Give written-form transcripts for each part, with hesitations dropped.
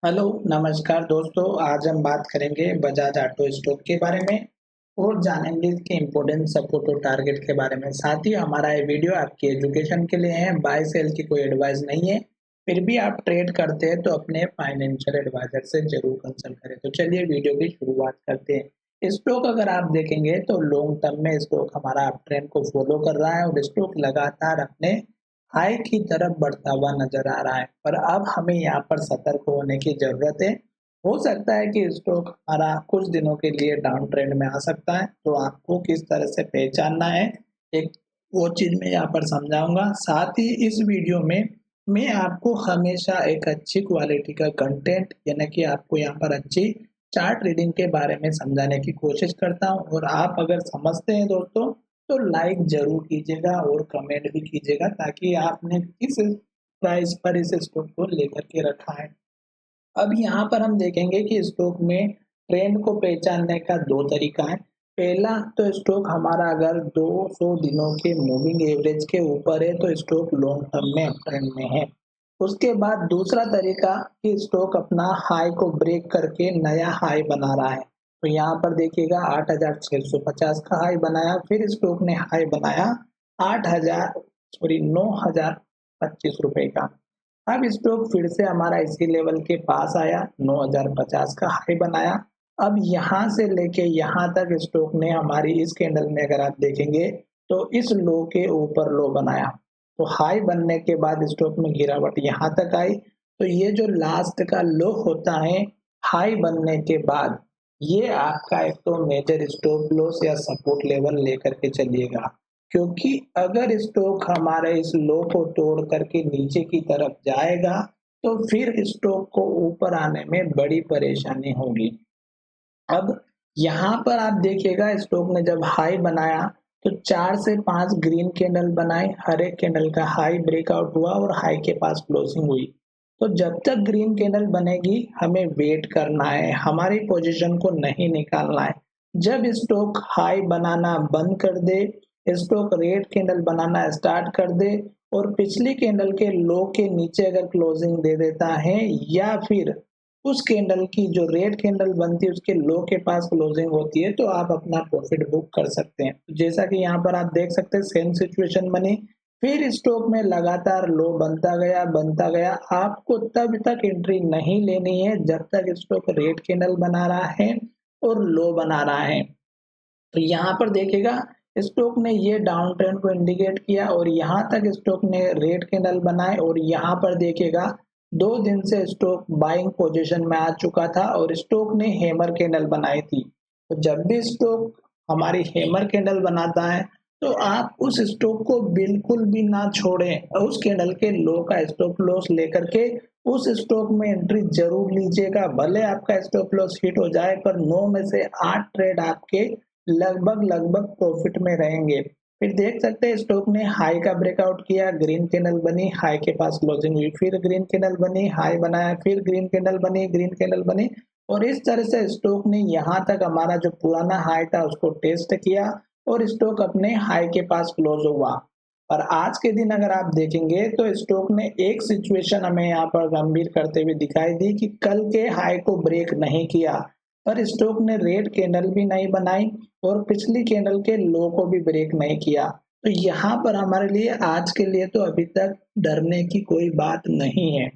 Hello, नमस्कार दोस्तों। आज हम बात करेंगे बजाज ऑटो स्टॉक के बारे में और जानेंगे इसके इम्पोर्टेंट सपोर्ट और टारगेट के बारे में। साथ ही हमारा ये वीडियो आपकी एजुकेशन के लिए है, बाय सेल की कोई एडवाइस नहीं है। फिर भी आप ट्रेड करते हैं तो अपने फाइनेंशियल एडवाइजर से जरूर कंसल्ट करें। तो चलिए वीडियो की शुरुआत करते हैं। स्टॉक अगर आप देखेंगे तो लॉन्ग टर्म में स्टॉक हमारा अप ट्रेंड को फॉलो कर रहा है और स्टॉक लगातार अपने हाई की तरफ बढ़ता हुआ नजर आ रहा है, पर अब हमें यहाँ पर सतर्क होने की जरूरत है। हो सकता है कि स्टॉक हमारा कुछ दिनों के लिए डाउन ट्रेंड में आ सकता है, तो आपको किस तरह से पहचानना है एक वो चीज मैं यहाँ पर समझाऊंगा। साथ ही इस वीडियो में मैं आपको हमेशा एक अच्छी क्वालिटी का कंटेंट यानी कि आपको यहाँ पर अच्छी चार्ट रीडिंग के बारे में समझाने की कोशिश करता हूँ, और आप अगर समझते हैं दोस्तों तो लाइक जरूर कीजिएगा और कमेंट भी कीजिएगा, ताकि आपने किस प्राइस पर इस स्टॉक को लेकर के रखा है। अब यहाँ पर हम देखेंगे कि स्टॉक में ट्रेंड को पहचानने का दो तरीका है। पहला तो स्टॉक हमारा अगर 200 दिनों के मूविंग एवरेज के ऊपर है तो स्टॉक लॉन्ग टर्म में अप ट्रेंड में है। उसके बाद दूसरा तरीका कि स्टॉक अपना हाई को ब्रेक करके नया हाई बना रहा है। तो यहाँ पर देखिएगा 8,650 का हाई बनाया, फिर स्टॉक ने हाई बनाया 9,025 रुपए का। अब स्टॉक फिर से हमारा इसी लेवल के पास आया, 9,050 का हाई बनाया। अब यहाँ से लेके यहाँ तक स्टॉक ने हमारी इस कैंडल में अगर आप देखेंगे तो इस लो के ऊपर लो बनाया। तो हाई बनने के बाद स्टॉक में गिरावट यहाँ तक आई। तो ये जो लास्ट का लो होता है हाई बनने के बाद, ये आपका एक तो मेजर स्टॉप लॉस या सपोर्ट लेवल लेकर के चलिएगा। क्योंकि अगर स्टॉक हमारे इस लो को तोड़ करके नीचे की तरफ जाएगा तो फिर स्टॉक को ऊपर आने में बड़ी परेशानी होगी। अब यहाँ पर आप देखिएगा स्टॉक ने जब हाई बनाया तो 4 से 5 ग्रीन कैंडल बनाए, हर एक कैंडल का हाई ब्रेकआउट हुआ और हाई के पास क्लोजिंग हुई। तो जब तक ग्रीन कैंडल बनेगी हमें वेट करना है, हमारी पोजीशन को नहीं निकालना है। जब स्टॉक हाई बनाना बंद कर दे, स्टॉक रेड कैंडल बनाना स्टार्ट कर दे और पिछली कैंडल के लो के नीचे अगर क्लोजिंग दे देता है, या फिर उस कैंडल की जो रेड कैंडल बनती है उसके लो के पास क्लोजिंग होती है, तो आप अपना प्रॉफिट बुक कर सकते हैं। जैसा कि यहाँ पर आप देख सकते हैं सेम सिचुएशन बनी, फिर स्टॉक में लगातार लो बनता गया। आपको तब तक एंट्री नहीं लेनी है जब तक स्टॉक रेड कैंडल बना रहा है और लो बना रहा है। तो यहाँ पर देखिएगा स्टॉक ने ये डाउन ट्रेंड को इंडिकेट किया और यहाँ तक स्टॉक ने रेड कैंडल बनाए, और यहाँ पर देखिएगा 2 दिन से स्टॉक बाइंग पोजीशन में आ चुका था और स्टॉक ने हैमर कैंडल बनाई थी। तो जब भी स्टॉक हमारी हैमर कैंडल बनाता है तो आप उस स्टॉक को बिल्कुल भी ना छोड़ें, उस कैंडल के लो का स्टॉप लॉस लेकर के उस स्टॉक में एंट्री जरूर लीजिएगा। भले आपका स्टॉप लॉस हिट हो जाए पर 9 में से 8 ट्रेड आपके लगभग प्रॉफिट में रहेंगे। फिर देख सकते हैं स्टॉक ने हाई का ब्रेकआउट किया, ग्रीन कैंडल बनी, हाई के पास क्लोजिंग हुई, फिर ग्रीन कैंडल बनी, हाई बनाया, फिर ग्रीन कैंडल बनी, ग्रीन कैंडल बनी, और इस तरह से स्टॉक ने यहाँ तक हमारा जो पुराना हाई था उसको टेस्ट किया और स्टॉक अपने हाई के पास क्लोज हुआ। और आज के दिन अगर आप देखेंगे तो स्टॉक ने एक सिचुएशन हमें यहाँ पर गंभीर करते हुए दिखाई दी कि कल के हाई को ब्रेक नहीं किया, पर स्टॉक ने रेड कैंडल भी नहीं बनाई और पिछली कैंडल के लो को भी ब्रेक नहीं किया। तो यहाँ पर हमारे लिए आज के लिए तो अभी तक डरने की कोई बात नहीं है।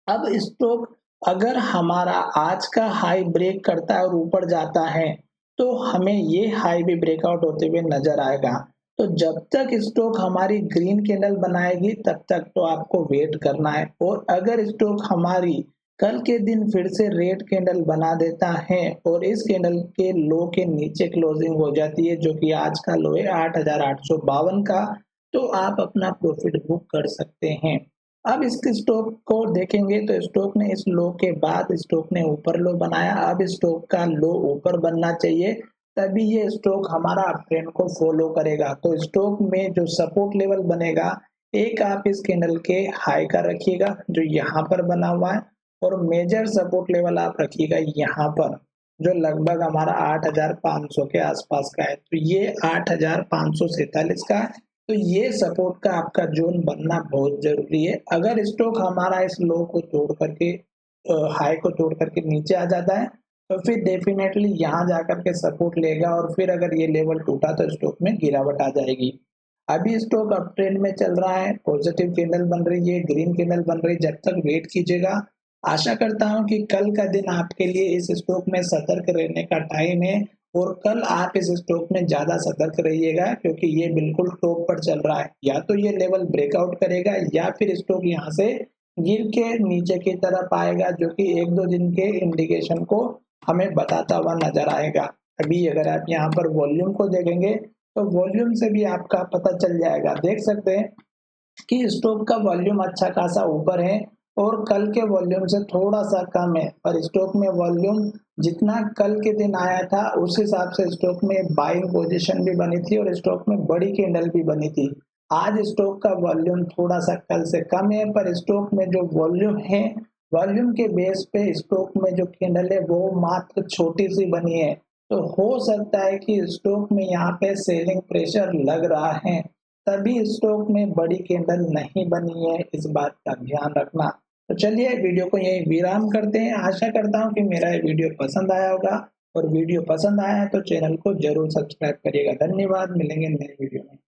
अब स्टॉक अगर हमारा आज का हाई ब्रेक करता है और ऊपर जाता है तो हमें ये हाई भी ब्रेकआउट होते हुए नजर आएगा। तो जब तक स्टॉक हमारी ग्रीन कैंडल बनाएगी तब तक तो आपको वेट करना है, और अगर स्टॉक हमारी कल के दिन फिर से रेड कैंडल बना देता है और इस कैंडल के लो के नीचे क्लोजिंग हो जाती है जो कि आज का लो है 8,852 का, तो आप अपना प्रॉफिट बुक कर सकते हैं। अब इस स्टॉक को देखेंगे तो स्टॉक ने इस लो के बाद स्टॉक ने ऊपर लो बनाया। अब स्टॉक का लो ऊपर बनना चाहिए, तभी ये स्टॉक हमारा अप ट्रेंड को फॉलो करेगा। तो स्टॉक में जो सपोर्ट लेवल बनेगा, एक आप इस कैंडल के हाई का रखिएगा जो यहाँ पर बना हुआ है, और मेजर सपोर्ट लेवल आप रखिएगा यहाँ पर जो लगभग हमारा 8,500 के आसपास का है। तो ये 8,547 का है। तो ये सपोर्ट का आपका जोन बनना बहुत जरूरी है। अगर स्टॉक हमारा इस लो को तोड़ करके हाई को तोड़ करके नीचे आ जाता है तो फिर डेफिनेटली यहाँ जाकर के सपोर्ट लेगा और फिर अगर ये लेवल टूटा तो स्टॉक में गिरावट आ जाएगी। अभी स्टॉक अप ट्रेंड में चल रहा है, पॉजिटिव कैंडल बन रही है, ग्रीन कैंडल बन रही है, जब तक वेट कीजिएगा। आशा करता हूँ कि कल का दिन आपके लिए इस स्टॉक में सतर्क रहने का टाइम है और कल आप इस स्टॉक में ज़्यादा सतर्क रहिएगा क्योंकि ये बिल्कुल टॉप पर चल रहा है। या तो ये लेवल ब्रेकआउट करेगा या फिर स्टॉक यहाँ से गिर के नीचे की तरफ आएगा जो कि 1-2 दिन के इंडिकेशन को हमें बताता हुआ नज़र आएगा। अभी अगर आप यहाँ पर वॉल्यूम को देखेंगे तो वॉल्यूम से भी आपका पता चल जाएगा। देख सकते हैं कि स्टॉक का वॉल्यूम अच्छा खासा ऊपर है और कल के वॉल्यूम से थोड़ा-सा कम है, पर स्टॉक में वॉल्यूम जितना कल के दिन आया था उस हिसाब से स्टॉक में बाइंग पोजीशन भी बनी थी और स्टॉक में बड़ी कैंडल भी बनी थी। आज स्टॉक का वॉल्यूम थोड़ा-सा कल से कम है पर स्टॉक में जो वॉल्यूम है, वॉल्यूम के बेस पे स्टॉक में जो कैंडल है वो मात्र छोटी-सी बनी है। तो हो सकता है कि स्टॉक में यहाँ पे सेलिंग प्रेशर लग रहा है। तभी स्टॉक में बड़ी कैंडल नहीं बनी है, इस बात का ध्यान रखना। तो चलिए वीडियो को यहीं विराम करते हैं। आशा करता हूँ कि मेरा ये वीडियो पसंद आया होगा और वीडियो पसंद आया है तो चैनल को ज़रूर सब्सक्राइब करिएगा। धन्यवाद, मिलेंगे नए वीडियो में।